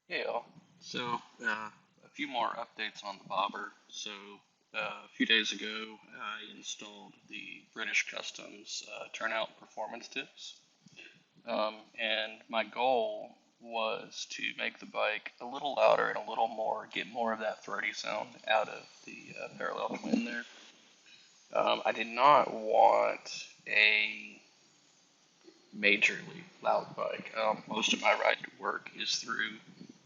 Hey all. So, a few more updates on the bobber. So, a few days ago, I installed the British Customs turnout performance tips. And my goal was to make the bike a little louder and a little more, get more of that throaty sound out of the parallel twin there. I did not want a majorly loud bike. Most of my ride to work is through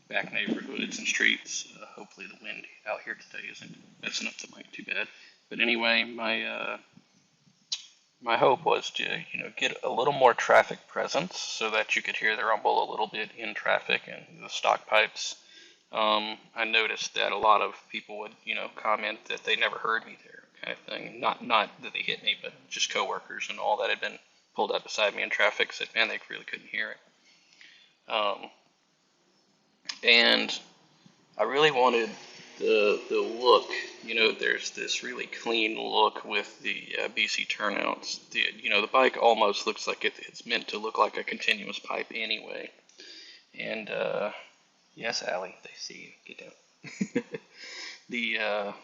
back neighborhoods and streets. Hopefully the wind out here today isn't messing up the mic too bad. But anyway, my hope was to get a little more traffic presence so that you could hear the rumble a little bit in traffic and the stock pipes. I noticed that a lot of people would comment that they never heard me there, kind of thing. Not that they hit me, but just coworkers and all that had been pulled up beside me in traffic said, man, they really couldn't hear it. And I really wanted the look. There's this really clean look with the BC turnouts. The bike almost looks like it's meant to look like a continuous pipe anyway. And yes, Allie, they see you. Get down. the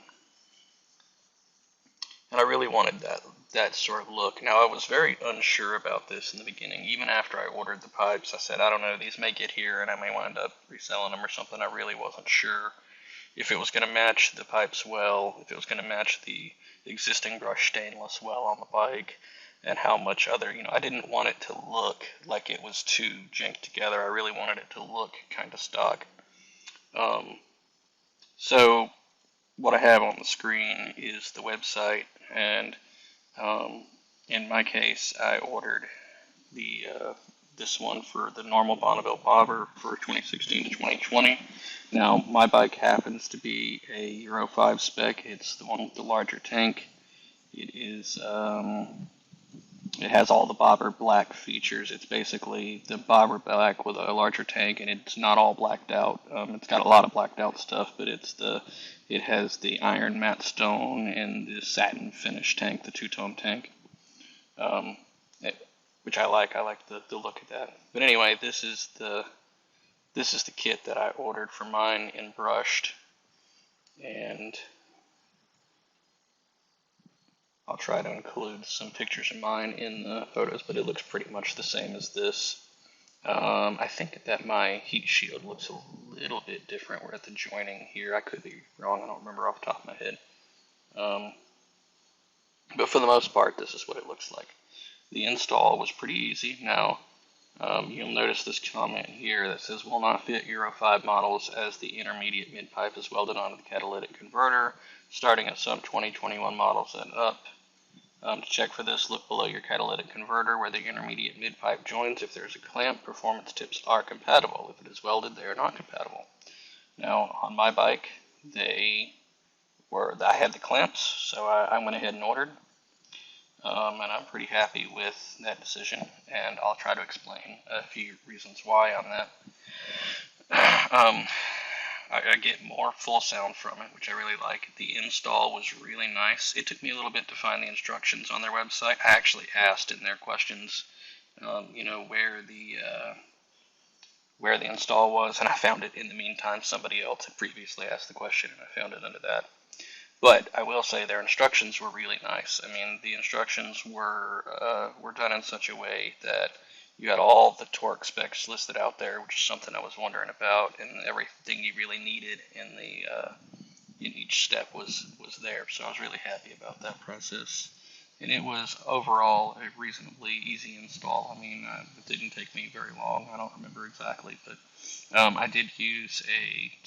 And I really wanted that sort of look. Now, I was very unsure about this in the beginning. Even after I ordered the pipes, I said, I don't know, these may get here and I may wind up reselling them or something. I really wasn't sure if it was going to match the pipes well, if it was going to match the existing brushed stainless well on the bike, and how much other, I didn't want it to look like it was too jinked together. I really wanted it to look kind of stock. So what I have on the screen is the website, and in my case, I ordered the this one for the normal Bonneville bobber for 2016 to 2020. Now, my bike happens to be a Euro 5 spec. It's the one with the larger tank. It is it has all the bobber black features. It's basically the bobber black with a larger tank, and it's not all blacked out. It's got a lot of blacked out stuff, but it has the iron matte stone and the satin finish tank, the two-tone tank, um, which I like. I like the look of that. But anyway, this is the kit that I ordered for mine in brushed, and I'll try to include some pictures of mine in the photos, but it looks pretty much the same as this. I think that my heat shield looks a little bit different. We're at the joining here. I could be wrong. I don't remember off the top of my head. But for the most part, this is what it looks like. The install was pretty easy. Now, you'll notice this comment here that says will not fit Euro 5 models as the intermediate mid-pipe is welded onto the catalytic converter, starting at some 2021 models and up. To check for this, look below your catalytic converter where the intermediate mid-pipe joins. If there's a clamp, performance tips are compatible. If it is welded, they are not compatible. Now, on my bike, I had the clamps, so I went ahead and ordered. And I'm pretty happy with that decision, and I'll try to explain a few reasons why on that. I get more full sound from it, which I really like. The install was really nice. It took me a little bit to find the instructions on their website. I actually asked in their questions, where the install was, and I found it in the meantime. Somebody else had previously asked the question, and I found it under that. But I will say their instructions were really nice. I mean, the instructions were done in such a way that you had all the torque specs listed out there, which is something I was wondering about, and everything you really needed in each step was there. So I was really happy about that process. And it was overall a reasonably easy install. I mean, it didn't take me very long. I don't remember exactly, but I did use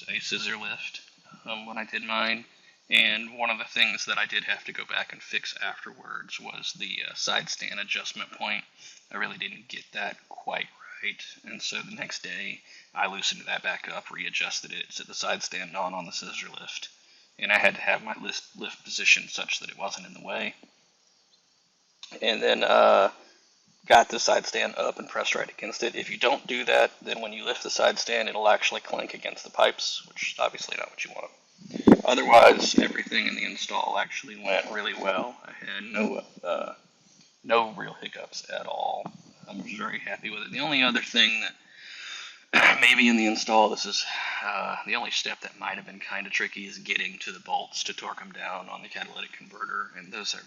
a scissor lift when I did mine. And one of the things that I did have to go back and fix afterwards was the side stand adjustment point. I really didn't get that quite right. And so the next day, I loosened that back up, readjusted it, set the side stand on the scissor lift. And I had to have my lift positioned such that it wasn't in the way. And then got the side stand up and pressed right against it. If you don't do that, then when you lift the side stand, it'll actually clank against the pipes, which is obviously not what you want. Otherwise, everything in the install actually went really well. I had no real hiccups at all. I was very happy with it. The only other thing that maybe in the install, this is the only step that might have been kind of tricky is getting to the bolts to torque them down on the catalytic converter, and those are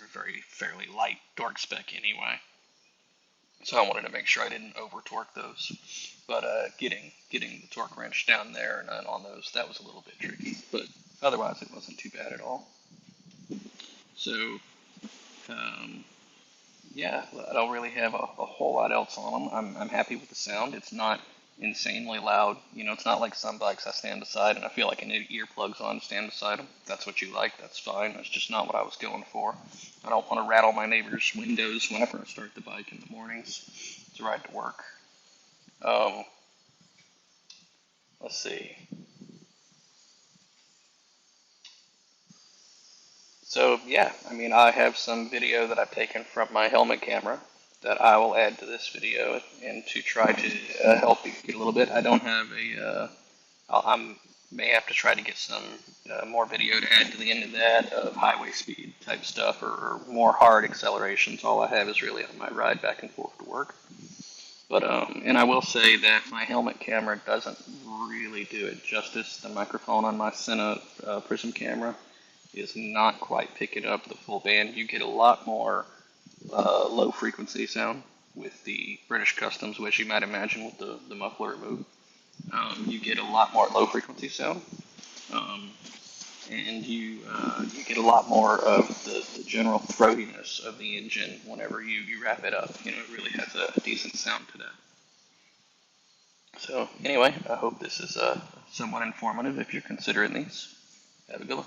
fairly light torque spec anyway. So I wanted to make sure I didn't over torque those. But getting the torque wrench down there and on those, that was a little bit tricky. But otherwise, it wasn't too bad at all. So yeah, I don't really have a whole lot else on them. I'm happy with the sound. It's not insanely loud. You know, it's not like some bikes I stand beside and I feel like I need earplugs on to stand beside them. If that's what you like, that's fine. That's just not what I was going for. I don't want to rattle my neighbor's windows whenever I start the bike in the mornings to ride to work. Let's see. So yeah, I mean, I have some video that I've taken from my helmet camera that I will add to this video and to try to help you get a little bit. I don't have I may have to try to get some more video to add to the end of that of highway speed type stuff or more hard accelerations. All I have is really on my ride back and forth to work. But and I will say that my helmet camera doesn't really do it justice. The microphone on my Sena Prism camera is not quite picking up the full band. You get a lot more low frequency sound with the British Customs, which you might imagine with the muffler removed. You get a lot more low frequency sound, and you get a lot more of the general throatiness of the engine whenever you wrap it up. You know, it really has a decent sound to that. So anyway, I hope this is somewhat informative if you're considering these. Have a good one.